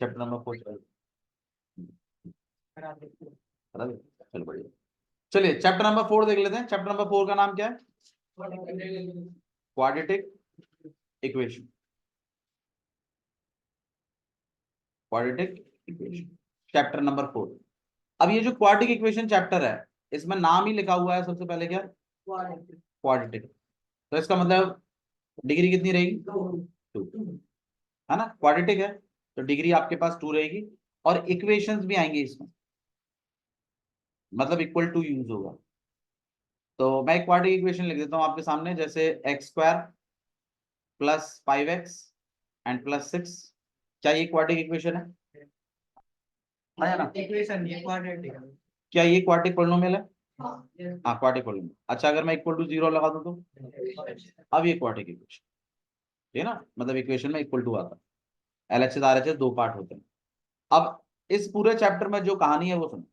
Chapter number 4 चलो बढ़िया। चलिए चैप्टर नंबर 4 देख लेते हैं। चैप्टर नंबर 4 का नाम क्या है? Quadratic equation. Quadratic equation chapter number 4। अब ये जो क्वाड्रेटिक इक्वेशन चैप्टर है, इसमें नाम ही लिखा हुआ है सबसे पहले क्या? क्वाड्रेटिक। तो इसका मतलब डिग्री कितनी रहेगी? 2, है ना? क्वाड्रेटिक है तो डिग्री आपके पास 2 रहेगी, और इक्वेशंस भी आएंगे इसमें, मतलब इक्वल टू यूज होगा। तो मैं एक क्वाड्रेटिक इक्वेशन लिख देता हूं आपके सामने, जैसे x square plus 5x and plus 6। क्या ये क्वाड्रेटिक इक्वेशन है ना? इक्वेशन ये क्वाड्रेटिक है। क्या ये क्वाड्रेटिक पॉलिनोमियल है? हाँ क्वाड्रेटिक पॉलिनोमियल। अच्छा अगर मैं इक्वल टू 0 लगा दूं तो अब ये क्वाड्रेटिक इक्वेशन, ठीक है ना? मतलब इक्वेशन में इक्वल टू आता है। एलएचएस आरएचएस 2 पार्ट होते हैं। अब इस पूरे चैप्टर में जो कहानी है वो सुनो,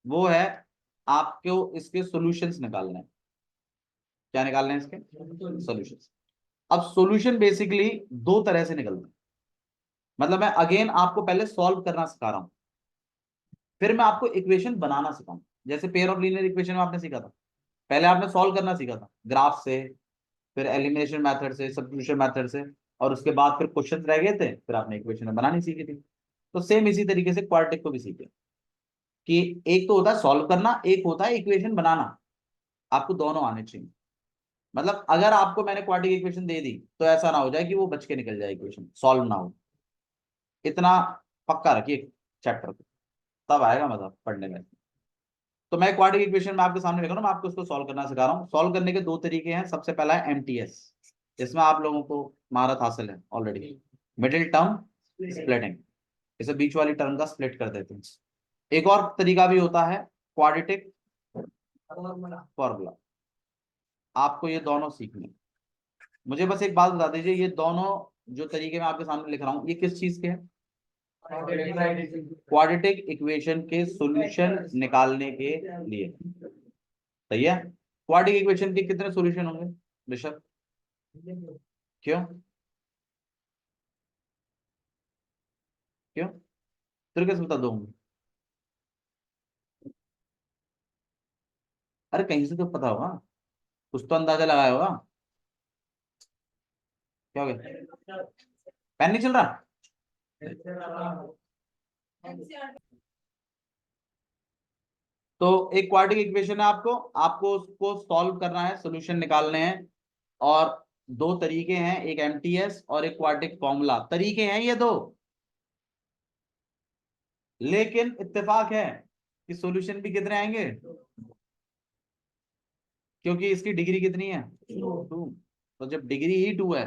वो है आपको इसके सॉल्यूशंस निकालने हैं। क्या निकालने हैं इसके? सॉल्यूशंस। अब सॉल्यूशन बेसिकली दो तरह से निकलते हैं। मतलब मैं अगेन आपको पहले सॉल्व करना सिखा रहा हूं, फिर मैं आपको इक्वेशन बनाना सिखाऊं। जैसे पेयर ऑफ लीनियर इक्वेशन में आपने सीखा था, पहले आपने सॉल्व करना सीखा था ग्राफ से, फिर एलिमिनेशन मेथड से, सब्स्टिट्यूशन मेथड से, और उसके बाद फिर क्वेश्चन रह गए थे, फिर आपने इक्वेशन बनानी सीखी थी। तो सेम इसी तरीके से क्वाड्रेटिक को भी सीखे कि एक तो होता है सॉल्व करना, एक होता है इक्वेशन बनाना। आपको दोनों आने चाहिए। मतलब अगर आपको मैंने क्वाड्रेटिक इक्वेशन दे दी तो ऐसा ना हो जाए कि वो बच के निकल जाए, इक्वेशन सॉल्व ना हो। इतना पक्का रखिए चैप्टर को, तब आएगा मजा पढ़ने में। तो मैं क्वाड्रेटिक इक्वेशन में आपके सामने लिख रहा हूँ, मैं आपको उसको सॉल्व करना सिखा रहा हूँ। सॉल्व करने के दो तरीके हैं। सबसे पहला है एमटीएस, इसमें आप लोगों को महारत हासिल है ऑलरेडी। मिडिल टर्म स्प्लिटिंग, इसे बीच वाली टर्म का स्प्लिट कर देते हैं। एक और तरीका भी होता है क्वाड्रेटिक फॉर्मूला। आपको ये दोनों सीखने। मुझे बस एक बात बता दीजिए, ये दोनों जो तरीके मैं आपके सामने लिख रहा हूँ ये किस चीज के हैं? क्वाड्रेटिक इक्वेशन के सॉल्यूशन निकालने के लिए। सही है? क्वाड्रेटिक इक्वेशन के कितने सॉल्यूशन होंगे ऋषभ? क्यों? क्यों? फिर कैसे बता दूंगी? अरे कहीं से तो पता होगा, कुछ तो अंदाजा लगाया होगा। क्या हो गया? पेन नहीं चल रहा? तो एक क्वाड्रेटिक इक्वेशन है, आपको आपको उसको सॉल्व करना है, सॉल्यूशन निकालने हैं। और दो तरीके हैं, एक एमटीएस और एक क्वाड्रेटिक फॉर्मूला। तरीके हैं ये दो, लेकिन इत्तेफाक है कि सॉल्यूशन भी कितने आएंगे? क्योंकि इसकी डिग्री कितनी है? 2। तो जब डिग्री ही 2 है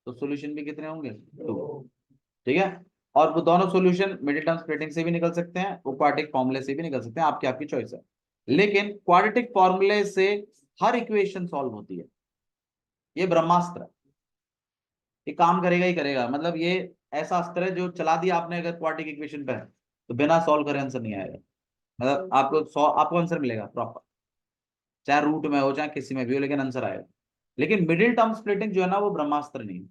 तो सॉल्यूशन भी कितने होंगे? 2। ठीक है? और वो दोनों सॉल्यूशन मिडिल टर्म स्प्लिटिंग से भी निकल सकते हैं, वो क्वाड्रेटिक फॉर्मूले से भी निकल सकते हैं, आपकी आपकी चॉइस है। लेकिन क्वाड्रेटिक फॉर्मूले से हर इक्वेशन सॉल्व होती है। ये ब्रह्मास्त्र है, ये काम करेगा ही करेगा। मतलब ये ऐसा अस्त्र है जो चला दिया आपने अगर क्वाड्रेटिक इक्वेशन पे, तो बिना सॉल्व करे आंसर नहीं आएगा। मतलब आपको आंसर मिलेगा प्रॉपर, चाहे रूट में हो चाहे किसी में भी हो, लेकिन आंसर आएगा। लेकिन मिडिल टर्म स्प्लिटिंग जो है ना, वो ब्रह्मास्त्र नहीं है।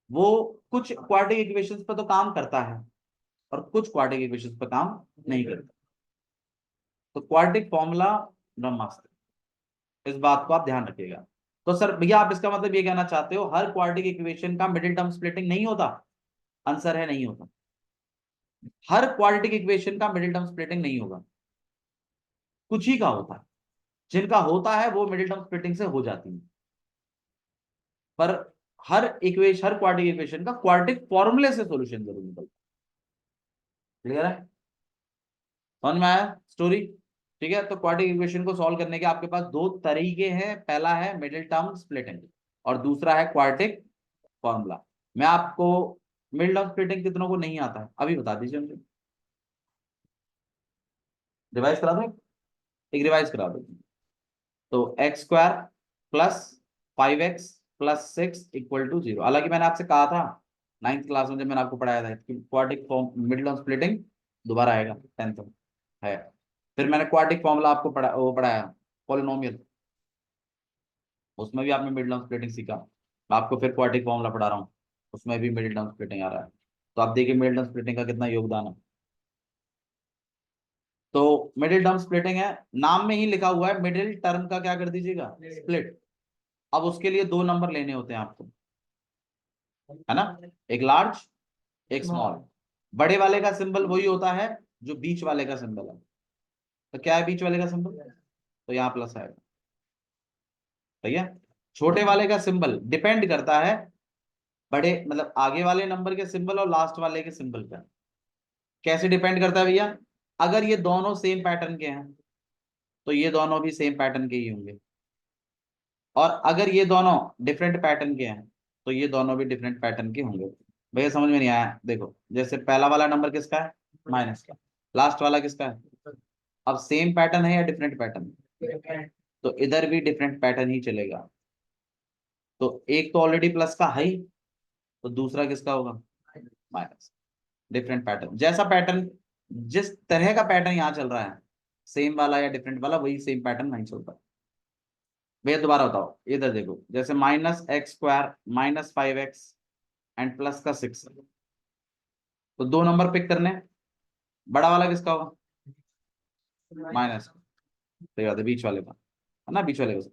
वो कुछ क्वाड्रेटिक इक्वेशंस पर तो काम करता है और कुछ क्वाड्रेटिक इक्वेशंस पर काम नहीं करता। तो क्वाड्रेटिक फॉर्मूला ब्रह्मास्त्र, इस बात को आप ध्यान रखिएगा। तो सर भैया आप इसका मतलब ये कहना चाहते हो हर क्वाड्रेटिक इक्वेशन का मिडिल टर्म स्प्लिटिंग नहीं होता? आंसर है नहीं होता। हर क्वाड्रेटिक इक्वेशन का मिडिल टर्म स्प्लिटिंग नहीं होगा, कुछ ही का होता है। जिनका होता है वो मिडिल टर्म स्प्लिटिंग से हो जाती है। पर हर क्वाड्रेटिक इक्वेशन का क्वाड्रेटिक फॉर्मूले से सॉल्यूशन जरूर निकलता है। क्लियर है? समझ में आया स्टोरी? ठीक है? तो क्वाड्रेटिक इक्वेशन को सॉल्व करने के आपके पास दो तरीके हैं। पहला है मिडिल टर्म स्प्लिटिंग और दूसरा है क्वाड्रेटिक फॉर्मूला। मैं आपको मिडिल टर्म स्प्लिटिंग कितनों को नहीं आता है अभी बता दीजिए मुझे, रिवाइज करा दो। एक रिवाइज करा दो। तो x square plus 5x plus 6 equal to 0। हालांकि मैंने आपसे कहा था 9th क्लास में जब मैंने आपको पढ़ाया था कि quadratic form middle term splitting दोबारा आएगा 10th में है। फिर मैंने क्वाड्रेटिक फॉर्मूला आपको पढ़ाया पॉलिनोमियल, उसमें भी आपने मिडिल टर्म स्प्लिटिंग सीखा। मैं आपको फिर क्वाड्रेटिक फॉर्मूला पढ़ा रहा हूँ, उसमें भी मिडिल टर्म स्प्लिटिंग आ रहा है। तो आप देखिए मिडिल टर्म स्प्लिटिंग का कितना योगदान है। तो मिडिल टर्म स्प्लिटिंग है, नाम में ही लिखा हुआ है मिडिल टर्म का क्या कर दीजिएगा, स्प्लिट। अब उसके लिए दो नंबर लेने होते हैं आपको, है ना, एक लार्ज एक स्मॉल। बड़े वाले का सिंबल वही होता है जो बीच वाले का सिंबल है। तो क्या है बीच वाले का सिंबल, तो यहाँ प्लस आएगा, ठीक है। छोटे वाले का सिंबल डिपेंड करता है बड़े मतलब आगे वाले नंबर के सिंबल और लास्ट वाले के सिंबल पर। कैसे डिपेंड करता है भैया, अगर ये दोनों सेम पैटर्न के हैं तो ये दोनों भी सेम पैटर्न के ही होंगे, और अगर ये दोनों डिफरेंट पैटर्न के हैं तो ये दोनों भी डिफरेंट पैटर्न के होंगे। भैया समझ में नहीं आया, देखो जैसे पहला वाला नंबर किसका है, माइनस का, लास्ट वाला किसका है। अब सेम पैटर्न है या डिफरेंट पैटर्न, तो इधर भी डिफरेंट पैटर्न ही चलेगा। तो एक तो ऑलरेडी प्लस का है ही, तो दूसरा किसका होगा, माइनस। डिफरेंट पैटर्न, जैसा पैटर्न जिस तरह का पैटर्न यहाँ चल रहा है, सेम वाला या डिफरेंट वाला, वही सेम पैटर्न वहीं चलता है। भैया दोबारा बताओ, इधर देखो जैसे -x² -5x एंड प्लस का 6, तो दो नंबर पिक करने हैं। बड़ा वाला किसका होगा, माइनस, सही बात है, बीच वाले का, है ना, बीच वाले का।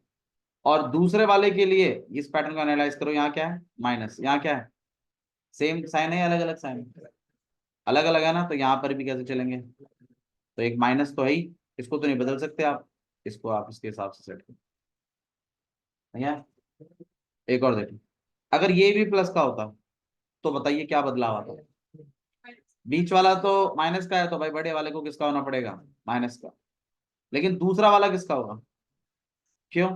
और दूसरे वाले के लिए इस पैटर्न को एनालाइज करो, यहाँ क्या है माइनस, यहाँ क्या है, सेम साइन है, अलग अलग साइन, अलग अलग है ना, तो यहाँ पर भी कैसे चलेंगे, तो एक माइनस तो है ही, इसको तो नहीं बदल सकते आप, इसको आप इसके हिसाब से सेट करो। है, एक और देखो, अगर ये भी प्लस का होता तो बताइए क्या बदलाव आता। बीच वाला तो माइनस का है, तो भाई बड़े वाले को किसका होना पड़ेगा, माइनस का। लेकिन दूसरा वाला किसका होगा, क्यों,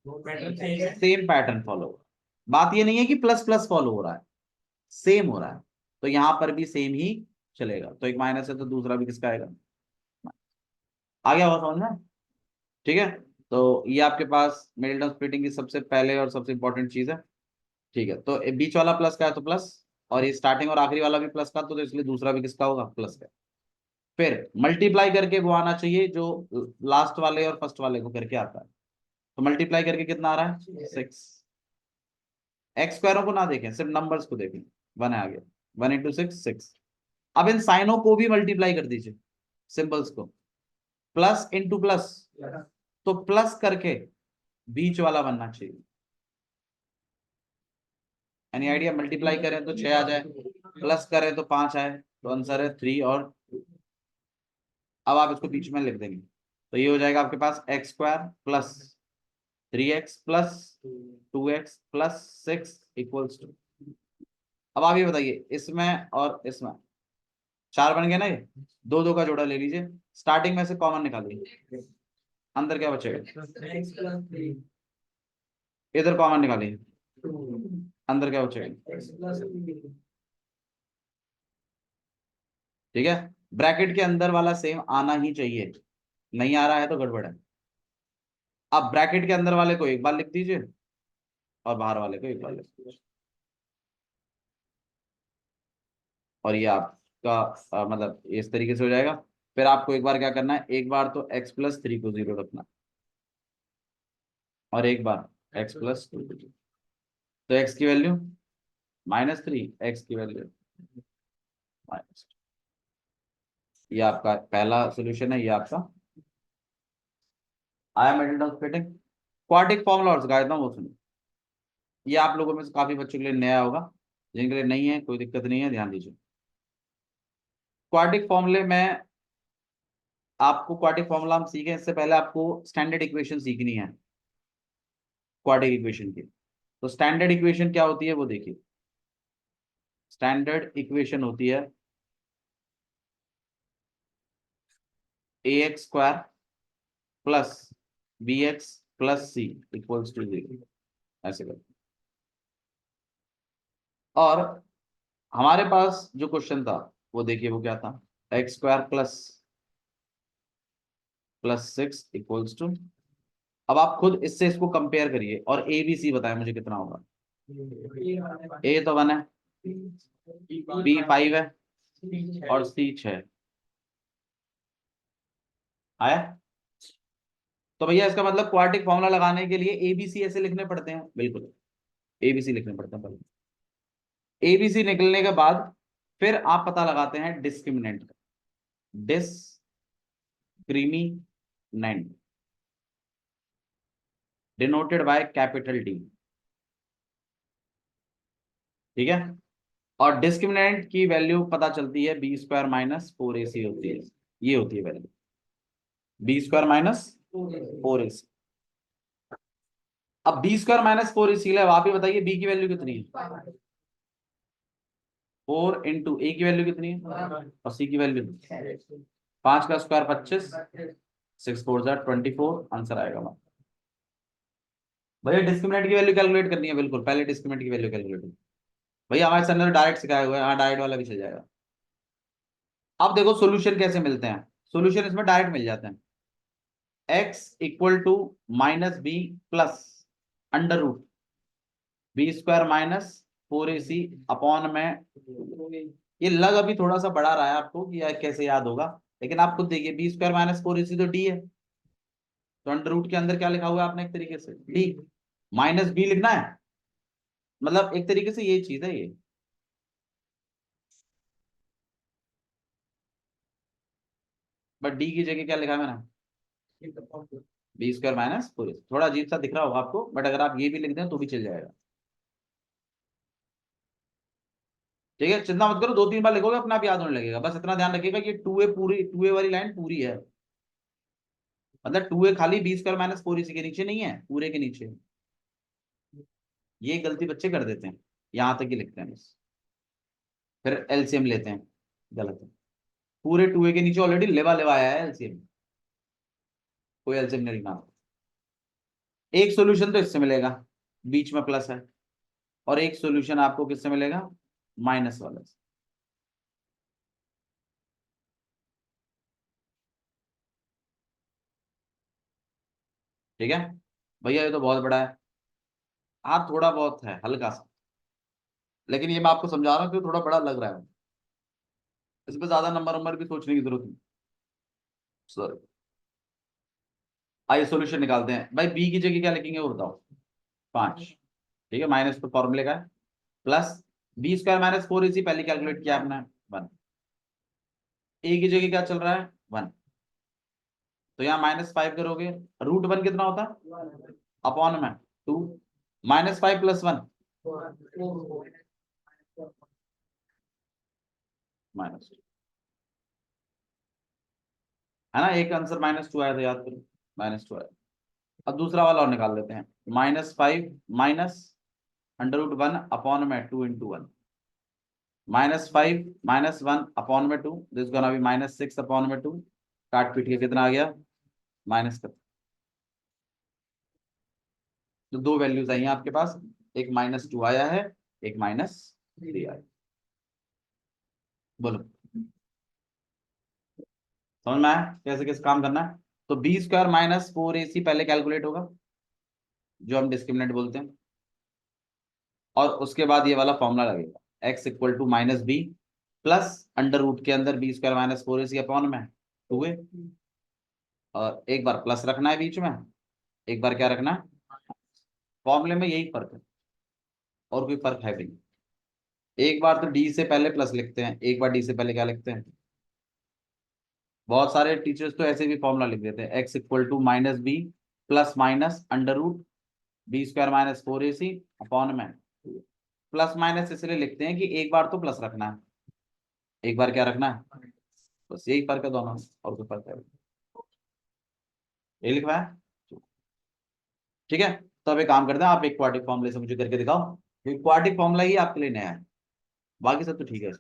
सेम पैटर्न फॉलो हो रहा है। बात ये नहीं है कि प्लस प्लस फॉलो हो रहा है, सेम हो रहा है, तो यहां पर भी सेम ही चलेगा। तो एक माइनस है तो दूसरा भी किसका आएगा, आ गया हुआ समझ में, ठीक है। तो ये आपके पास मिडिल टर्म स्प्लिटिंग की सबसे पहले और सबसे इंपॉर्टेंट चीज है, ठीक है। तो ये बीच वाला प्लस का है तो प्लस, और ये स्टार्टिंग और आखिरी वाला भी प्लस का, तो इसलिए दूसरा भी किसका होगा, प्लस का। फिर मल्टीप्लाई करके वो आना चाहिए जो लास्ट वाले और फर्स्ट वाले को करके आता है। तो मल्टीप्लाई करके कितना आ रहा है, 6। एक्स स्क्वायरों को ना देखें, सिर्फ नंबर्स को देखें, 1 है आगे, 1 × 6 6। अब इन साइनों को भी मल्टीप्लाई कर दीजिए, सिंबल्स को, प्लस इंटू प्लस, तो प्लस करके बीच वाला बनना चाहिए। एनी आइडिया, मल्टीप्लाई करें तो 6 आ जाए, प्लस करें तो 5 आए, तो आंसर है 3 और 2। अब आप इसको बीच में लिख देंगे, तो ये हो जाएगा आपके पास x² plus 3x plus 2x plus 6 = 2। अब आप ये बताइए, इसमें और इसमें 4 बन गए ना, ये दो दो का जोड़ा ले लीजिए, स्टार्टिंग में से कॉमन निकालिए, अंदर क्या बचेगा, इधर कॉमन निकालिए, अंदर क्या बचेगा, ठीक है। ब्रैकेट के अंदर वाला सेम आना ही चाहिए, नहीं आ रहा है तो गड़बड़ है। अब ब्रैकेट के अंदर वाले को एक बार लिख दीजिए और बाहर वाले को एक बार लिख दीजिए, और ये आपका मतलब इस तरीके से हो जाएगा। फिर आपको एक बार क्या करना है, एक बार तो x+3 को 0 रखना, और एक बार x+2 को 0। तो x की वैल्यू -3, x की वैल्यू माइनस। ये आपका पहला सोल्यूशन है, ये आपका आया middle term splitting. Quadric formula और सिखाता हूँ वो सुनिए, ये आप लोगों में से काफी बच्चों के लिए नया होगा, जिनके लिए नहीं है कोई दिक्कत नहीं है, ध्यान दीजिए। क्वाड्रिक फॉर्मूले में आपको, क्वाड्रिक फॉर्मूला हम सीखें इससे पहले आपको स्टैंडर्ड इक्वेशन सीखनी है क्वाड्रिक इक्वेशन की। तो स्टैंडर्ड इक्वेशन क्या होती है वो देखिए, स्टैंडर्ड इक्वेशन होती है ax² plus bx plus c = 0, ऐसे कर। और हमारे पास जो क्वेश्चन था वो देखिए, वो क्या था, x² प्लस 6 = 2। अब आप खुद इससे इसको कंपेयर करिए और ए बी सी बताएं मुझे कितना होगा। ए तो 1 है, बी 5 है, और सी 6 आया। तो भैया इसका मतलब क्वाड्रिक फॉर्मूला लगाने के लिए एबीसी ऐसे लिखने पड़ते हैं, बिल्कुल एबीसी लिखने पड़ते हैं पहले। एबीसी निकलने के बाद फिर आप पता लगाते हैं डिस्क्रिमिनेंट का, discriminant denoted by capital D, ठीक है। और डिस्क्रिमिनेंट की वैल्यू पता चलती है बी स्क्वायर माइनस 4ac होती है, ये होती है value B square minus 4ac। अब बी स्क्वायर माइनस 4ac है, आप ही बताइए बी की वैल्यू कितनी है, 4 इंटू ए की वैल्यू कितनी है और सी की वैल्यू 5 का स्क्वायर 25, 6 4 24, आंसर आएगा हमारा। भैया डिस्क्रिमिनेंट की वैल्यू कैलकुलेट करनी है, बिल्कुल पहले डिस्क्रिमिनेंट की वैल्यू कैलकुलेट। भैया हमारे सर ने डायरेक्ट सिखाया हुआ है, हाँ डायरेक्ट वाला भी चल जाएगा। अब देखो सोल्यूशन कैसे मिलते हैं, सोल्यूशन इसमें डायरेक्ट मिल जाते हैं। x equal to minus b plus under root b square minus 4ac upon में, ये लग अभी थोड़ा सा बड़ा रहा है आपको कि यार कैसे याद होगा, लेकिन आप खुद देखिए बी स्क्वायर माइनस 4ac तो डी है, तो अंडर रूट के अंदर क्या लिखा हुआ है आपने, एक तरीके से डी माइनस बी लिखना है, मतलब एक तरीके से ये चीज है ये। बट डी की जगह क्या लिखा है मैंने, बी स्क्वायर माइनस 4ac, थोड़ा अजीब सा दिख रहा होगा आपको, बट अगर आप ये भी लिख दें तो भी चल जाएगा, ठीक है। चिंता मत करो, 2 3 बार लिखोगे अपने आप याद होने लगेगा, बस इतना ध्यान रखिएगा कि 2a पूरी, 2a वाली लाइन पूरी है, मतलब 2a खाली बी स्क्वायर माइनस 4ac के नीचे नहीं है, पूरे के नीचे। ये गलती बच्चे कर देते हैं, यहां तक ही लिखते हैं बस, फिर एलसीएम लेते हैं, गलत है। पूरे 2a के नीचे ऑलरेडी लेवा लेवा आया है एलसीएम, कोई एलसीएम नहीं लिखना। एक सॉल्यूशन तो इससे मिलेगा, बीच में प्लस है, और एक सॉल्यूशन आपको किससे मिलेगा, माइनस वाले से। ठीक है भैया, ये तो बहुत बड़ा है, हाँ थोड़ा बहुत है हल्का सा, लेकिन ये मैं आपको समझा रहा हूँ कि थोड़ा बड़ा लग रहा है, इसमें ज्यादा नंबर नंबर भी सोचने की जरूरत नहीं। सॉरी, आइए सोल्यूशन निकालते हैं। भाई बी की जगह क्या लिखेंगे वो बताओ, 5, ठीक है, माइनस तो फॉर्मूले का है, plus B square minus 4ac पहले कैलकुलेट किया आपने 1, ए की जगह क्या चल रहा है 1, तो यहाँ -5 करोगे, √1 कितना होता है अपॉन में 2, -5 + 1 -2, है ना, एक आंसर -2 आया था, याद करो -2 आया। अब दूसरा वाला और निकाल लेते हैं, -5 माइनस √1 अपॉन में 2 × 1, -5 -1 अपॉन में 2, दिस गोना बी -6 अपॉन में 2, काट पीट के कितना आ गया माइनस का। तो दो वैल्यूज आई हैं आपके पास, एक -2 आया है, एक -3 आया। बोलो समझ में आया कैसे कैसे काम करना है। तो बी स्क्वायर माइनस 4ac पहले कैलकुलेट होगा, जो हम डिस्क्रिमिनेंट बोलते हैं, और उसके बाद ये वाला फॉर्मूला लगेगा, x equal to minus b plus under root के अंदर B square minus 4ac upon में 2a, और एक बार प्लस रखना है बीच में, एक बार क्या रखना है, फॉर्मूले में यही फर्क है, और कोई फर्क है भी नहीं। एक बार तो डी से पहले प्लस लिखते हैं, एक बार डी से पहले क्या लिखते हैं, बहुत सारे टीचर्स तो ऐसे भी फॉर्मूला लिख देते हैं, x equal to minus b plus minus under root b square minus 4ac upon में, प्लस माइनस इसलिए लिखते हैं कि एक बार तो प्लस रखना है, एक बार क्या रखना है, बस यही फर्क है दोनों में, और कोई फर्क है, ये लिखवा है, ठीक है। तो अब एक काम करते हैं, आप एक क्वाड्रेटिक फॉर्मूले से मुझे करके दिखाओ, क्योंकि क्वाड्रेटिक फॉर्मूला ही आपके लिए नया है, बाकी सब तो ठीक है।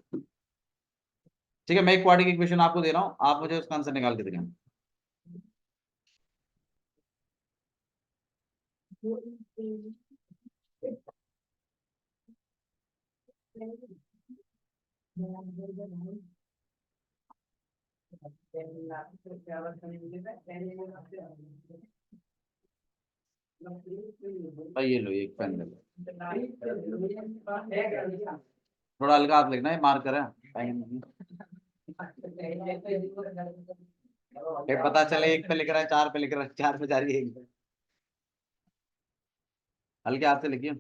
ठीक है, मैं एक क्वाड्रेटिक इक्वेशन आपको दे रहा हूँ, आप मुझे उसका आंसर निकाल के दिखाएं। भाई ये लो, एक पेन ले लो, थोड़ा हल्का हाथ लिखना है, मार्कर है, ये पता चले एक पे लिख रहा है, 4 पे लिख रहा है, 4 पे जा रही है, एक पे। हल्के हाथ से लिखिए।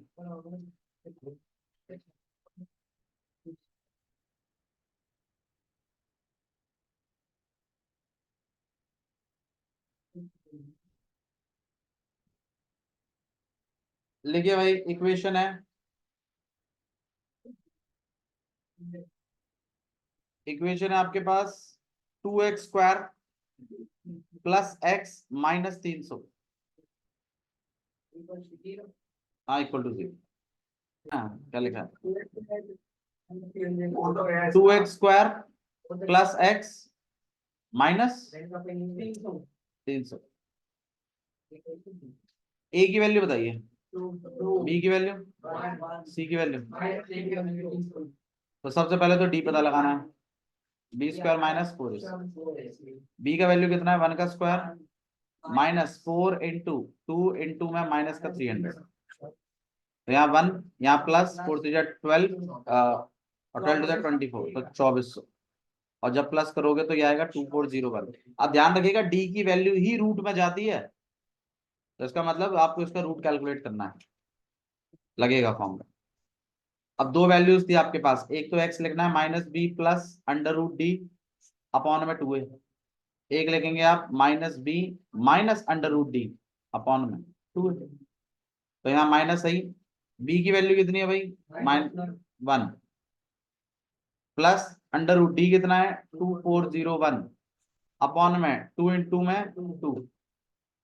लिखिए भाई, इक्वेशन है, इक्वेशन है आपके पास 2x² प्लस x माइनस 300, हाँ इक्वल टू 0। हाँ क्या लिखा है? 2x² plus x minus 300। ए की वैल्यू बताइए, बी की वैल्यू, सी की वैल्यू। तो सबसे पहले तो डी पता लगाना है, b² माइनस 4ac। बी का वैल्यू कितना है, 1 का स्क्वायर माइनस 4 इंटू 2 इंटू में माइनस का 300। तो यहाँ 1, यहाँ प्लस 4 to the 12 और 12 to the 24, तो 2400। और जब प्लस करोगे तो ये आएगा 2401। अब ध्यान रखिएगा डी की वैल्यू ही रूट में जाती है, तो इसका मतलब आपको इसका रूट कैलकुलेट करना है, लगेगा फॉर्म में। अब दो वैल्यूज थी आपके पास, एक तो x लिखना है minus b plus under root d upon में 2a, एक लिखेंगे आप minus b minus under root d upon में 2a। तो यहाँ माइनस सही, बी की वैल्यू कितनी है भाई, -1 प्लस अंडर रूट डी कितना है 2401 अपॉन में 2 इंटू में 2,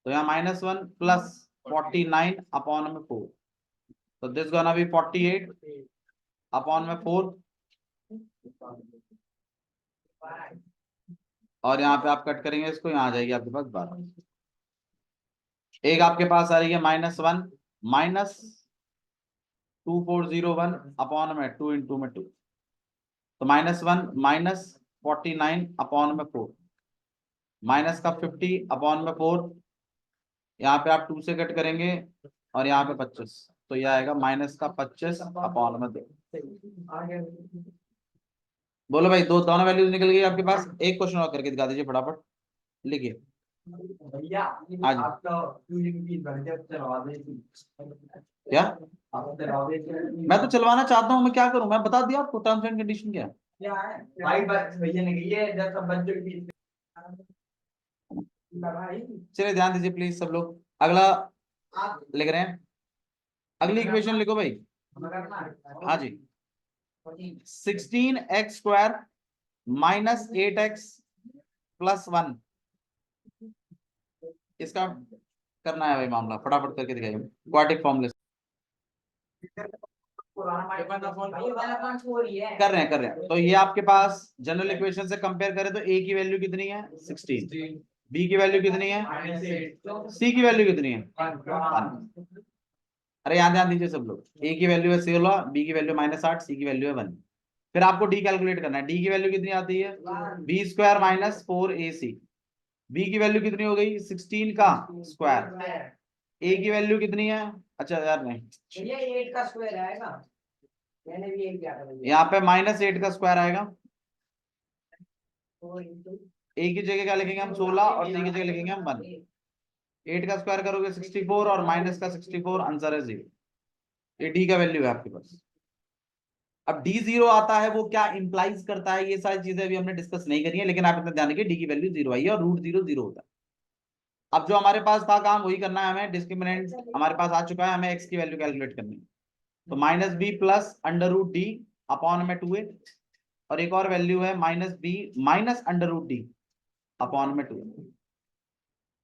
तो यहाँ -1 प्लस 49 अपॉन में 4, तो दिस गोना बी 48 अपॉन में 4, और यहाँ पे आप कट करेंगे इसको, यहाँ आ जाएगी आपके पास 12। एक आपके पास आ रही है -1 माइनस 2401 अपॉन में 2 इंटू में 2, तो -1 माइनस 49 अपॉन में 4 माइनस का 50 अपॉन में 4, यहाँ पे आप 2 से कट करेंगे और यहाँ पे 25, तो यह आएगा माइनस का 25 अपॉन में 2। बोलो भाई, दो दोनों वैल्यूज निकल गई आपके पास। एक क्वेश्चन और करके दिखा दीजिए फटाफट, लिखिए भैया आज आपका क्या, मैं तो चलवाना चाहता हूँ, मैं क्या करूँ, मैं बता दिया आपको टर्म्स एंड कंडीशन क्या है। भाई भैया ने कही है जब सब बच्चों की चलिए ध्यान दीजिए प्लीज सब लोग, अगला लिख रहे हैं, अगली इक्वेशन लिखो भाई। हाँ जी, 16x² माइनस 8x प्लस 1, इसका करना है भाई मामला, फटाफट करके दिखाइए क्वाड्रेटिक फॉर्मूले कर रहे हैं। तो ये आपके पास जनरल इक्वेशन से कंपेयर करें तो ए की वैल्यू कितनी है 16, बी की वैल्यू कितनी है, सी की वैल्यू कितनी है 1। अरे यहाँ ध्यान दीजिए सब लोग, ए की वैल्यू है 16, बी की वैल्यू -8, सी की वैल्यू है 1। फिर आपको डी कैलकुलेट करना है, डी की वैल्यू कितनी आती है b² माइनस 4ac, बी की वैल्यू कितनी हो गई 16 का स्क्वायर, ए की वैल्यू कितनी है, अच्छा यार नहीं, ये 8 का स्क्वायर आएगा, मैंने भी एक किया था यहाँ पे -8 का स्क्वायर आएगा। ए की जगह क्या लिखेंगे हम 16 और सी की जगह लिखेंगे हम 1। 8 का स्क्वायर करोगे 64 और माइनस का 64, आंसर है 0। ये डी का वैल्यू है आपके पास। अब डी 0 आता है, वो क्या इंप्लाइज करता है, ये सारी चीजें अभी हमने डिस्कस नहीं करी है, लेकिन आप इतना ध्यान रखिए डी की वैल्यू 0 आई है और रूट 0 0 होता है। अब जो हमारे पास था काम वही करना है हमें, डिस्क्रिमिनेंट हमारे पास आ चुका है, हमें एक्स की वैल्यू कैलकुलेट करनी है। तो -b plus under root d upon में 2a, और एक और वैल्यू है -b minus under root d upon में 2।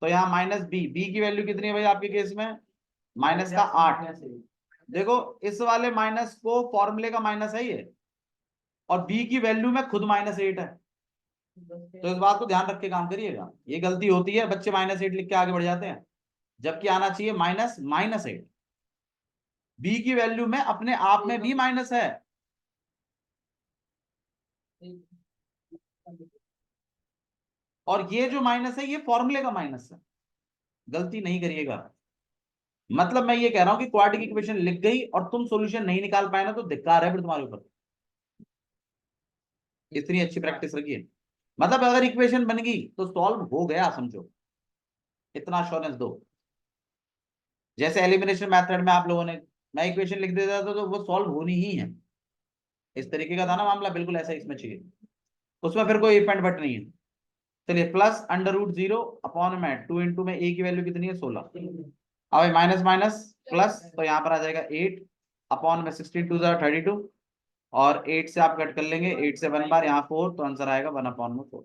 तो यहाँ -b की वैल्यू कितनी है भाई आपके केस में, माइनस का 8। देखो इस वाले माइनस को फॉर्मूले का माइनस है ये, और b की वैल्यू में खुद -8 है, तो इस बात को ध्यान रख के काम करिएगा। ये गलती होती है, बच्चे -8 लिख के आगे बढ़ जाते हैं, जबकि आना चाहिए -8। बी की वैल्यू में अपने आप में भी माइनस है, और ये जो माइनस है ये फॉर्मूले का माइनस है, गलती नहीं करिएगा। मतलब मैं ये कह रहा हूं कि क्वाड्रेटिक इक्वेशन लिख गई और तुम सॉल्यूशन नहीं निकाल पाए ना, तो धिक्कार है फिर तुम्हारे ऊपर। इतनी अच्छी प्रैक्टिस रखिए, मतलब अगर इक्वेशन बन गई तो सॉल्व हो गया समझो, इतना अश्योरेंस दो। जैसे एलिमिनेशन मेथड में आप लोगों ने, मैं इक्वेशन लिख देता था तो वो सॉल्व होनी ही है, इस तरीके का था ना मामला, बिल्कुल ऐसा इसमें चाहिए, उसमें फिर कोई इफ एंड बट नहीं है। चलिए प्लस अंडर रूट 0 अपॉन में 2 इंटू में ए की वैल्यू कितनी है 16। अब माइनस माइनस प्लस, तो यहाँ पर आ जाएगा 8 अपॉन में 62 32 और 8 से आप कट कर लेंगे, 8 से 1 बार, यहाँ 4, तो आंसर आएगा 1 अपॉन में 4।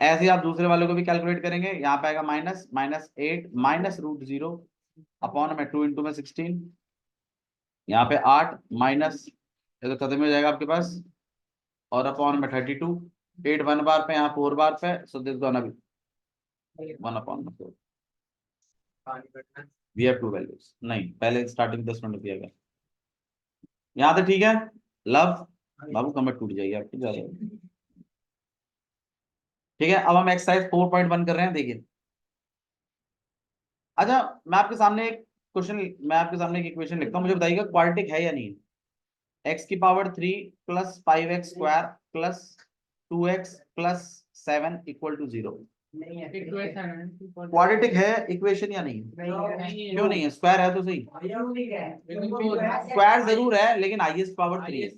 ऐसे ही आप दूसरे वाले को भी कैलकुलेट करेंगे, यहाँ पे आएगा minus minus 8 minus root 0 upon में 2 इंटू में 16, यहाँ पे 8 माइनस, ये तो खत्म हो जाएगा आपके पास, और अपॉन में 32, 8 1 बार पे, यहाँ 4 बार पे, so this gonna be 1 upon में 4। वी हैव टू वैल्यूज, नहीं पहले स्टार्टिंग 10 मिनट दिया गया, यहाँ तो ठीक है। लव बाबू कमर टूट जाएगी आपकी ज्यादा। ठीक है, अब हम एक्सरसाइज 4.1 कर रहे हैं, देखिए। अच्छा, मैं आपके सामने एक इक्वेशन लिखता हूँ, मुझे बताइएगा क्वाड्रेटिक है या नहीं। x की power 3 plus 5x square plus 2x plus 7 equal to 0 quadratic है इक्वेशन या नहीं? क्यों नहीं है? स्क्वायर है तो सही, स्क्वायर जरूर है लेकिन हाईएस्ट पावर 3 है,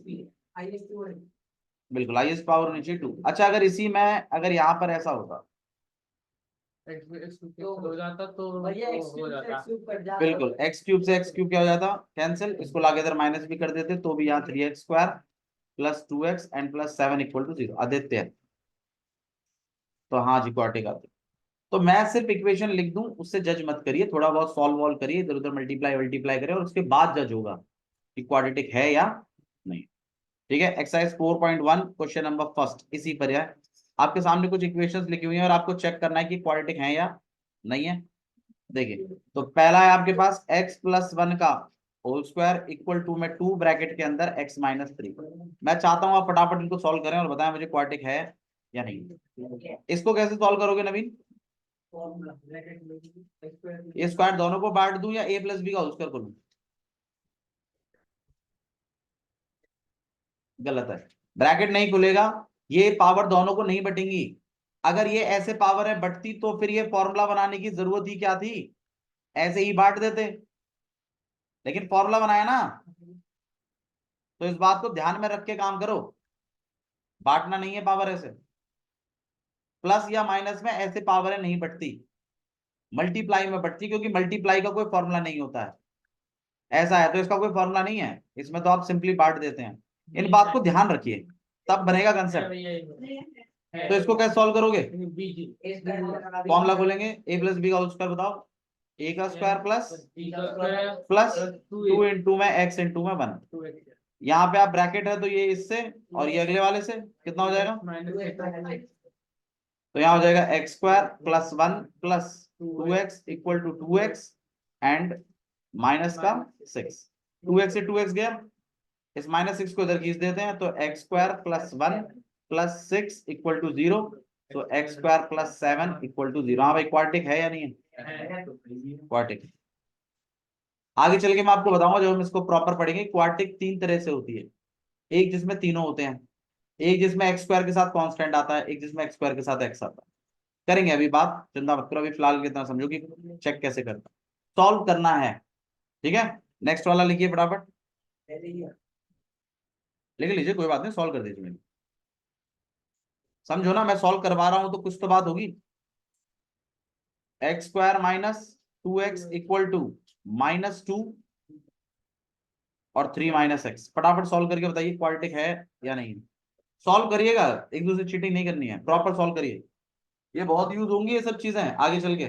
बिल्कुल हाईएस्ट पावर होनी चाहिए 2। अच्छा, अगर इसी में अगर यहाँ पर ऐसा होता, हो जाता तो हो जाता, बिल्कुल एक्स क्यूब से एक्स क्यूब क्या हो जाता, कैंसिल, इसको लाके इधर माइनस भी कर देते तो भी यहाँ 3x square plus 2x and plus 7 equal to 0 Aditya है, तो हाँ जी क्वाड्रेटिक आते। तो मैं सिर्फ इक्वेशन लिख दूं, उससे जज मत करिए, थोड़ा बहुत सॉल्व वॉल्व करिए, इधर उधर मल्टीप्लाई करिए और उसके बाद जज होगा कि क्वाड्रेटिक है या नहीं। ठीक है, एक्सरसाइज 4.1 क्वेश्चन नंबर फर्स्ट इसी पर है। आपके सामने कुछ इक्वेशंस लिखी हुई हैं और आपको चेक करना है कि क्वाड्रेटिक है या नहीं है। देखिए, तो पहला है आपके पास x प्लस 1 का होल स्क्वायर इक्वल टू में 2 ब्रैकेट के अंदर x माइनस 3। मैं चाहता हूं आप फटाफट इनको सॉल्व करें और बताएं मुझे क्वाड्रेटिक है या नहीं। इसको कैसे सॉल्व करोगे नवीन? ये स्क्वायर दोनों को बांट दूं या a प्लस बी का होल स्क्वायर करूं? गलत है, ब्रैकेट नहीं खुलेगा, ये पावर दोनों को नहीं बटेंगी। अगर ये ऐसे पावर है बटती तो फिर ये फॉर्मूला बनाने की जरूरत ही क्या थी, ऐसे ही बांट देते, लेकिन फॉर्मूला बनाया ना, तो इस बात को ध्यान में रख के काम करो, बांटना नहीं है पावर ऐसे। प्लस या माइनस में ऐसे पावर है नहीं बढ़ती, मल्टीप्लाई में बढ़ती, क्योंकि मल्टीप्लाई का कोई फॉर्मूला नहीं होता है, ऐसा है तो इसका कोई फॉर्मूला नहीं है, इसमें तो आप सिंपली बांट देते हैं। इन बात को ध्यान रखिए तब बनेगा कंसेप्ट। तो इसको कैसे सॉल्व करोगे? फॉर्मूला खोलेंगे, a प्लस बी का होल स्क्वायर बताओ, a का स्क्वायर प्लस 2 इंटू में x इंटू में 1। यहाँ पे आप ब्रैकेट है तो ये इससे और ये अगले वाले से कितना हो जाएगा, तो यहाँ हो जाएगा x square plus 1 plus 2x equal to 2x and minus का 6, 2x से 2x गया, इस माइनस 6 को इधर खींच देते हैं, तो x square plus 1 plus 6 equal to 0, तो x square plus 7 equal to 0। हाँ भाई क्वाड्रेटिक है या नहीं है? क्वाड्रेटिक। आगे चल के मैं आपको बताऊंगा जब हम इसको प्रॉपर पढ़ेंगे, क्वाड्रेटिक 3 तरह से होती है, एक जिसमें तीनों होते हैं, एक जिसमें एक्स स्क्वायर के साथ कांस्टेंट आता है, एक जिसमें एक्स स्क्वायर के साथ एक्स आता है। करेंगे अभी बात, चिंता मत करो, अभी फिलहाल कितना समझो कि चेक कैसे करना, सॉल्व करना है। ठीक है, नेक्स्ट वाला लिखिए फटाफट, लिख लीजिए, कोई बात नहीं, सॉल्व कर दीजिए। मेरी समझो ना, मैं सॉल्व करवा रहा हूं तो कुछ तो बात होगी। X square minus 2x equal to minus 2 और 3 माइनस एक्स। फटाफट सॉल्व करके बताइए क्वाड्रेटिक है या नहीं। सॉल्व करिएगा, एक दूसरे चीटिंग नहीं करनी है, प्रॉपर सॉल्व करिए, ये बहुत यूज होंगी ये सब चीजें आगे चल के।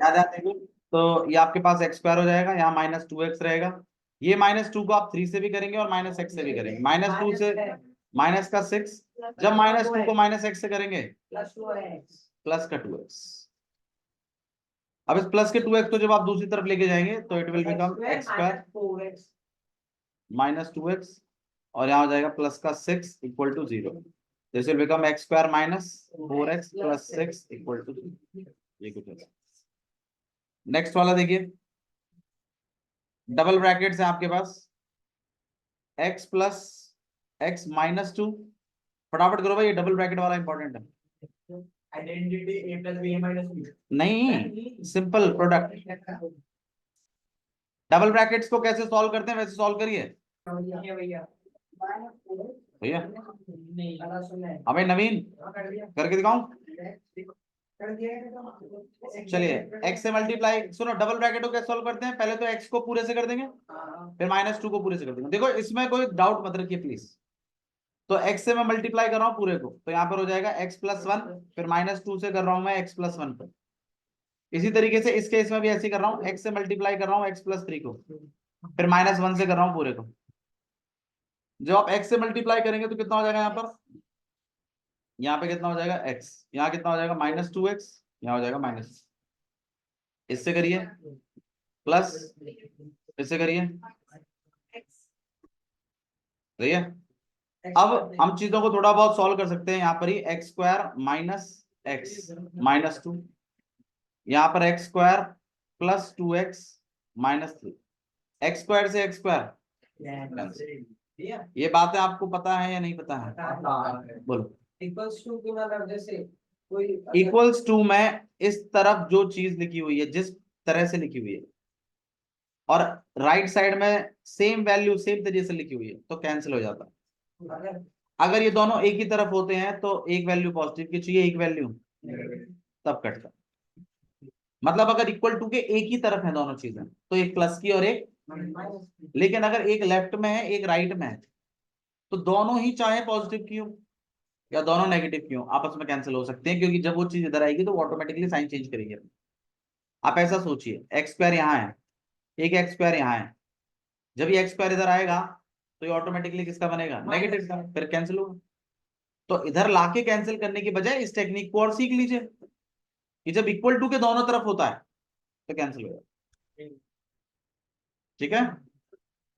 याद है देखो, तो ये आपके पास एक्स स्क्वायर हो जाएगा, यहाँ माइनस 2x रहेगा, ये माइनस 2 को आप 3 से भी करेंगे और माइनस एक्स से भी करेंगे, माइनस 2 से माइनस का 6, जब माइनस 2 को माइनस एक्स से करेंगे प्लस का 2x। अब इस प्लस के 2x को जब आप दूसरी तरफ लेके जाएंगे तो it will become x square minus 2x और यहाँ हो जाएगा प्लस का 6 equal to 0, this will become x square minus 4x plus 6 equal to 0। ये कुछ ऐसा। नेक्स्ट वाला देखिए, डबल ब्रैकेट है आपके पास, x प्लस एक्स माइनस 2, फटाफट करो भाई, ये डबल ब्रैकेट वाला इंपॉर्टेंट है। Identity a plus b minus b नहीं, सिंपल प्रोडक्ट, डबल ब्रैकेट्स को कैसे सॉल्व करते हैं वैसे सॉल्व करिए भैया भैया भैया। नहीं अबे नवीन कर दिया करके दिखाऊं? कर दिया चलिए x से मल्टीप्लाई, सुनो डबल ब्रैकेट को कैसे सॉल्व करते हैं, पहले तो x को पूरे से कर देंगे फिर -2 को पूरे से कर देंगे। देखो इसमें कोई डाउट मत रखिए प्लीज। तो x से मैं मल्टीप्लाई कर रहा हूं पूरे को, तो यहाँ पर हो जाएगा x+1, फिर -2 से कर रहा हूं मैं x+1 पर। इसी तरीके से इस केस में भी ऐसे कर रहा हूँ, x से मल्टीप्लाई कर रहा हूँ x+3 को, फिर -1 से कर रहा हूँ पूरे को। जब आप x से मल्टीप्लाई करेंगे तो कितना हो जाएगा यहाँ पर, यहाँ पे कितना हो जाएगा x, यहाँ कितना हो जाएगा -2x, यहाँ हो जाएगा माइनस, इससे करिए प्लस, इससे करिए, सही है। अब हम चीजों को थोड़ा बहुत सॉल्व कर सकते हैं। यहाँ पर ही x² - x -2, यहाँ पर x² + 2x -3, x² से x², ये बातें आपको पता है या नहीं पता है, बोलो। इक्वल्स टू की मतलब जैसे कोई इक्वल्स टू में इस तरफ जो चीज लिखी हुई है, जिस तरह से लिखी हुई है, और राइट साइड में सेम वैल्यू सेम तरीके से लिखी हुई है, तो कैंसिल हो जाता है। अगर अगर ये दोनों एक ही तरफ होते हैं तो एक वैल्यू पॉजिटिव की चाहिए, एक वैल्यू तब कटता। मतलब अगर इक्वल टू के एक ही तरफ है दोनों चीजें, तो एक प्लस की और एक, लेकिन अगर एक लेफ्ट में है एक राइट में है, तो दोनों ही चाहे पॉजिटिव की हो या दोनों नेगेटिव की हो, आपस में कैंसिल हो सकते हैं, क्योंकि जब वो चीज इधर आएगी तो वो ऑटोमेटिकली साइन चेंज करेगी। आप ऐसा सोचिए, x² यहाँ है, एक x² यहाँ है, जब ये x² इधर आएगा तो ये ऑटोमेटिकली किसका बनेगा, नेगेटिव का, फिर कैंसिल होगा। तो इधर लाके कैंसिल करने की बजाय इस टेक्निक को और सीख लीजिए कि जब इक्वल टू के दोनों तरफ होता है तो कैंसिल होगा। ठीक है,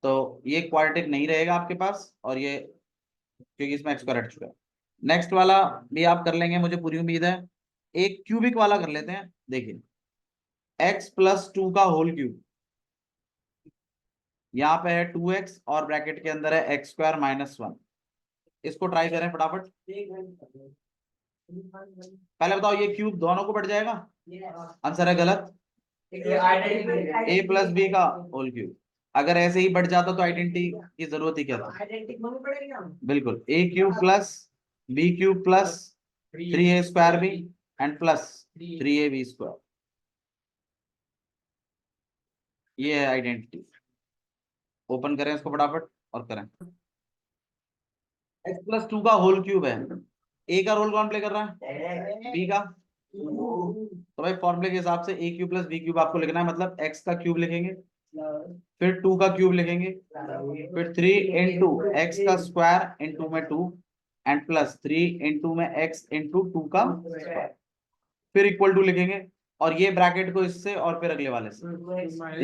तो ये क्वाड्रेटिक नहीं रहेगा आपके पास, और ये क्योंकि इसमें x² हट चुका है। नेक्स्ट वाला भी आप कर लेंगे मुझे पूरी उम्मीद है। एक क्यूबिक वाला कर लेते हैं, देखिए x+2 का होल क्यूब, यहाँ पे है 2x और ब्रैकेट के अंदर है x² - 1। इसको ट्राई करें फटाफट। पहले बताओ ये क्यूब दोनों को बढ़ जाएगा, आंसर है गलत, a + b का होल क्यूब। अगर ऐसे ही बढ़ जाता तो आइडेंटिटी की जरूरत ही क्या था, बिल्कुल a³ + b³ + 3a² b and + 3ab², ये है आइडेंटिटी। ओपन करें इसको फटाफट और करें। x+2 का होल क्यूब है, a का रोल कौन प्ले कर रहा है, b का, तो भाई फॉर्मूले के हिसाब से a³ + b³ आपको लिखना है, मतलब x का क्यूब लिखेंगे, फिर 2 का क्यूब लिखेंगे, फिर 3 × x का स्क्वायर × में 2 एंड +3 × में x × 2 का स्क्वायर, फिर इक्वल टू लिखेंगे, और ये ब्रैकेट को इससे और फिर अगले वाले से,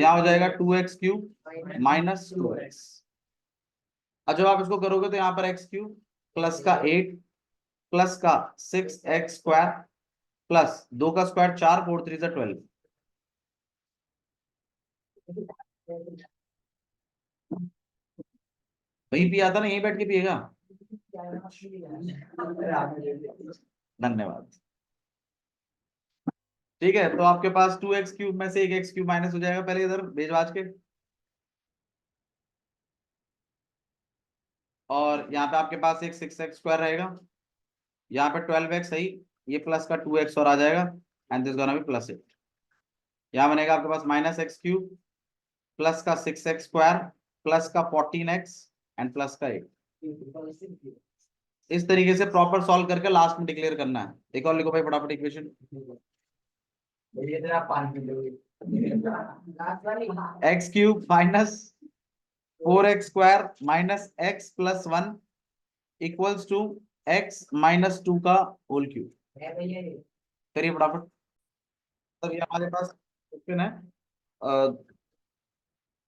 यहाँ हो जाएगा 2x³ - 2x। और जब आप इसको करोगे तो यहाँ पर x³ प्लस का 8 प्लस का 6x² प्लस 2 का स्क्वायर 4, 4 3 से 12, वही पिया था ना, यही बैठ के पिएगा। धन्यवाद। ठीक है, तो आपके पास 2x³ में से एक x³ माइनस हो जाएगा, पहले इधर भेजवाज के, और यहाँ पे आपके पास एक 6x² रहेगा, यहाँ पे 12x सही, ये प्लस का 2x और आ जाएगा, एंड दिस गोना बी +8। यहाँ बनेगा आपके पास -x³ प्लस का 6x² प्लस का 14x एंड प्लस का 8। इस तरीके से प्रॉपर सॉल्व करके लास्ट में डिक्लेयर करना है। एक और लिखो भाई फटाफट equation, x³ - 4x² - x + 1 equals to x - 2 का होल क्यूब। करिए फटाफट। तब ये हमारे पास क्वेश्चन है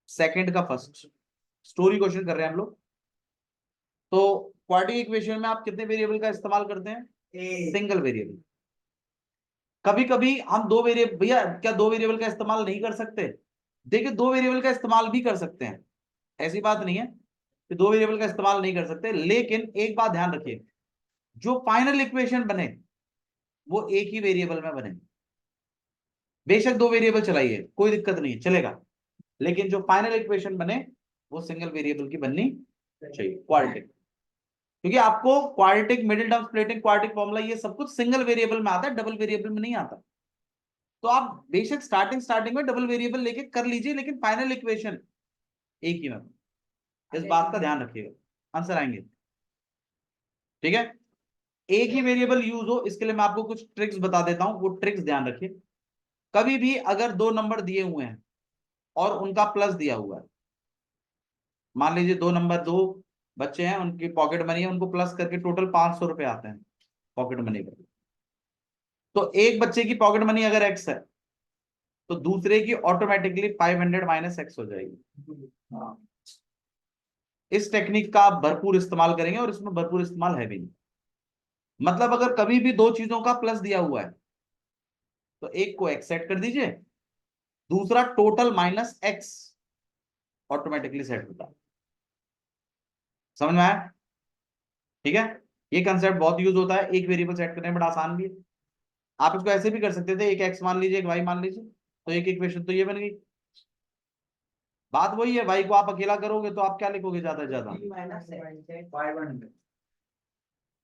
सेकंड का फर्स्ट, स्टोरी क्वेश्चन कर रहे हैं हम लोग। तो क्वाड्रेटिक इक्वेशन में आप कितने वेरिएबल का इस्तेमाल करते हैं, सिंगल वेरिएबल। कभी कभी हम दो वेरिएबल, भैया क्या दो वेरिएबल का इस्तेमाल नहीं कर सकते, देखिए दो वेरिएबल का इस्तेमाल भी कर सकते हैं, ऐसी बात नहीं है कि दो वेरिएबल का इस्तेमाल नहीं कर सकते, लेकिन एक बात ध्यान रखिए, जो फाइनल इक्वेशन बने वो एक ही वेरिएबल में बने। बेशक दो वेरिएबल चलाइए, कोई दिक्कत नहीं है, चलेगा, लेकिन जो फाइनल इक्वेशन बने वो सिंगल वेरिएबल की बननी चाहिए, क्वाड्रेटिक। क्योंकि आपको quadratic, middle term splitting, quadratic formula, ये सब कुछ सिंगल वेरिएबल में आता है, डबल वेरिएबल में नहीं आता। तो आप बेशक स्टार्टिंग में डबल वेरिएबल लेके कर लीजिए, लेकिन फाइनल इक्वेशन एक ही में, इस बात का ध्यान रखिएगा, आंसर आएंगे। ठीक है, एक ही वेरिएबल यूज हो, इसके लिए मैं आपको कुछ ट्रिक्स बता देता हूं, वो ट्रिक्स ध्यान रखिए। कभी भी अगर दो नंबर दिए हुए हैं और उनका प्लस दिया हुआ है, मान लीजिए दो नंबर, दो बच्चे हैं, उनकी पॉकेट मनी है, उनको प्लस करके टोटल 500 रुपए आते हैं पॉकेट मनी पर। तो एक बच्चे की पॉकेट मनी अगर एक्स है तो दूसरे की ऑटोमेटिकली 500 माइनस एक्स हो जाएगी। इस टेक्निक का आप भरपूर इस्तेमाल करेंगे और इसमें भरपूर इस्तेमाल है भी नहीं। मतलब अगर कभी भी दो चीजों का प्लस दिया हुआ है तो एक को एक्स सेट कर दीजिए, दूसरा total minus x automatically set होता है। समझ में आया? ठीक है, ये कंसेप्ट बहुत यूज होता है, एक वेरिएबल सेट करने में बड़ा आसान भी है। आप इसको ऐसे भी कर सकते थे, एक एक्स मान लीजिए, एक वाई मान लीजिए, तो एक इक्वेशन तो ये बन गई। बात वही है, वाई को आप अकेला करोगे तो आप क्या लिखोगे ज्यादा से ज्यादा,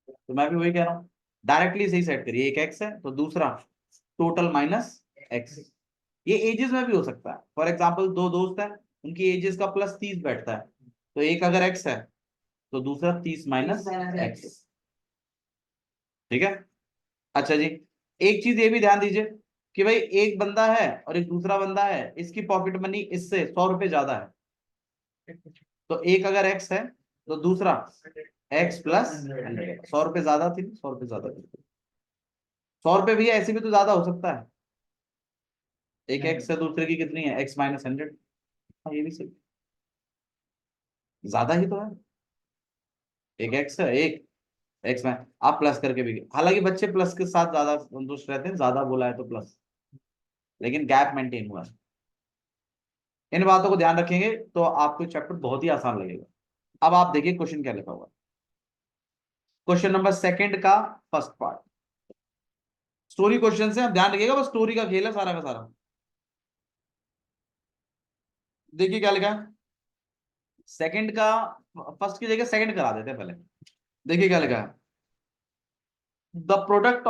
तो मैं भी वही कह रहा हूँ, डायरेक्टली सही सेट करिए, एक एक्स है तो दूसरा टोटल माइनस एक्स। ये एजेस में भी हो सकता है, फॉर एग्जाम्पल दो दोस्त हैं, उनकी एजेस का प्लस 30 बैठता है, तो एक अगर एक्स है तो दूसरा 30 माइनस एक्स। ठीक है, अच्छा जी, एक चीज ये भी ध्यान दीजिए कि भाई एक बंदा है और एक दूसरा बंदा है, इसकी पॉकेट मनी इससे 100 रुपए ज्यादा है, तो एक अगर एक्स है तो दूसरा एक्स प्लस 100। 100 रुपए ज्यादा थी, 100 रुपए ज्यादा थी, 100 रुपए भी ऐसे भी तो ज्यादा हो सकता है, एक एक्स है दूसरे की कितनी है, एक्स माइनस 100। हाँ ये भी सही, ज्यादा ही तो है, एक एक्स है, एक एक्स में आप प्लस करके भी, हालांकि बच्चे प्लस के साथ ज्यादा संतुष्ट रहते हैं, ज्यादा बोला है तो प्लस, लेकिन गैप मेंटेन हुआ है। इन बातों को ध्यान रखेंगे तो आपको चैप्टर बहुत ही आसान लगेगा। अब आप देखिए क्वेश्चन क्या लिखा हुआ है, क्वेश्चन नंबर सेकंड का फर्स्ट पार्ट, स्टोरी क्वेश्चन से, आप ध्यान रखिएगा, बस स्टोरी का खेल है सारा का सारा। देखिए क्या लिखा है, सेकंड का, फर्स्ट की जगह सेकंड करा देते हैं पहले। देखिए क्या लिखा है, the product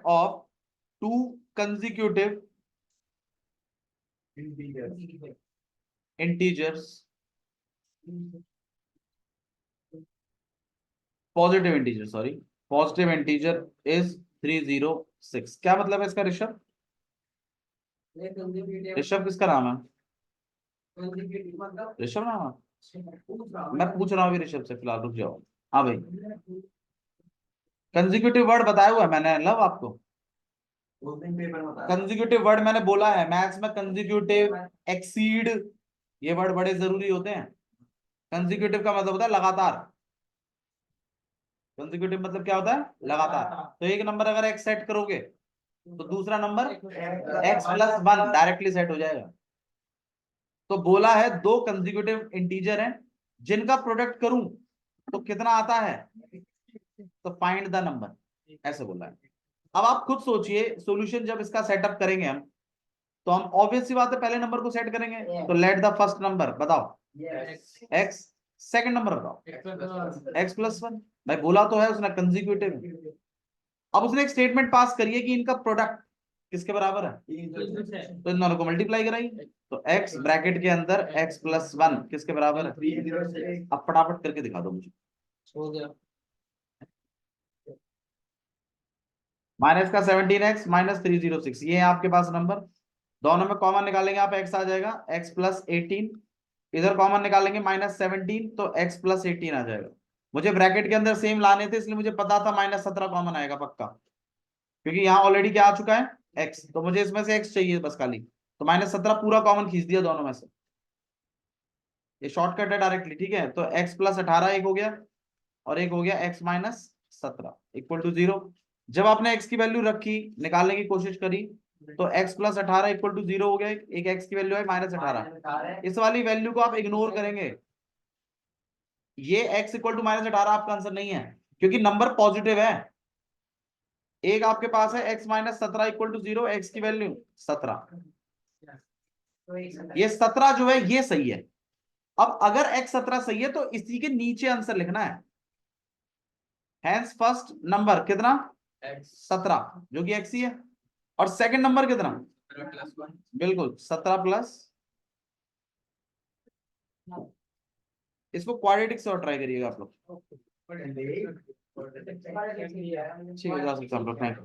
of to consecutive integers, positive integer is 306। क्या मतलब है इसका ऋषभ? ऋषभ किसका नाम है? ऋषभ नाम है? मैं पूछ रहा हूँ अभी ऋषभ से, फिलहाल रुक जाओ। हाँ भाई, कंसेक्यूटिव वर्ड बताया हुआ है मैंने लव आपको, कंसेक्यूटिव वर्ड मैंने बोला है, मैथ्स में कंसेक्यूटिव, एक्सीड, ये वर्ड बड़े जरूरी होते हैं। कंसेक्यूटिव का मतलब होता है लगातार, कंसेक्यूटिव मतलब क्या होता है, लगातार। तो एक नंबर अगर एक्स सेट करोगे तो दूसरा number x plus 1 directly set हो जाएगा। तो बोला है दो कंसेक्यूटिव इंटीजर हैं जिनका प्रोडक्ट करूं तो कितना आता है, तो फाइंड द नंबर, ऐसे बोला है। अब आप खुद सोचिए, सॉल्यूशन जब इसका सेटअप करेंगे हम, तो हम ऑब्वियस सी बात है पहले नंबर को सेट करेंगे, तो लेट द फर्स्ट नंबर बताओ एक्स, सेकंड नंबर बताओ एक्स प्लस 1। भाई बोला तो है उसने कंसेक्यूटिव। अब उसने एक स्टेटमेंट पास करिए कि इनका प्रोडक्ट किसके बराबर है, तो इन दोनों को मल्टीप्लाई कराइए, तो x ब्रैकेट के अंदर x प्लस 1 किसके बराबर है, अब फटाफट करके दिखा दो मुझे। हो गया, माइनस का 17x माइनस 306, ये है आपके पास नंबर। दोनों में कॉमन निकालेंगे आप, x आ जाएगा x प्लस 18, इधर कॉमन निकालेंगे माइनस 17, तो x प्लस 18 आ जाएगा। मुझे ब्रैकेट के अंदर सेम लाने थे, इसलिए मुझे पता था माइनस 17 कॉमन आएगा पक्का, क्योंकि यहाँ ऑलरेडी क्या आ चुका है x, तो मुझे इसमें से x चाहिए बस खाली, तो माइनस 17 पूरा कॉमन खींच दिया दोनों में से, ये शॉर्टकट है डायरेक्टली। ठीक है, तो x प्लस 18 एक हो गया और एक हो गया x माइनस 17 इक्वल टू 0। जब आपने x की वैल्यू रखी, निकालने की कोशिश करी, तो x प्लस 18 इक्वल टू 0 हो गया, एक x की वैल्यू है माइनस 18, इस वाली वैल्यू को आप इग्नोर करेंगे, ये x इक्वल टू माइनस 18 आपका आंसर नहीं है, क्योंकि नंबर पॉजिटिव है। एक आपके पास है x minus 17 equal to 0, x की वैल्यू 17, तो एक सत्रह। ये 17 जो है ये सही है। अब अगर x 17 सही है तो इसी के नीचे आंसर लिखना है। हैंस फर्स्ट नंबर कितना, 17 जो कि x ही है, और सेकंड नंबर कितना, बिल्कुल 17 प्लस, इसको क्वाड्रेटिक से और ट्राई करिएगा आप लोग। ठीक है, जा सकते हैं हम लोग।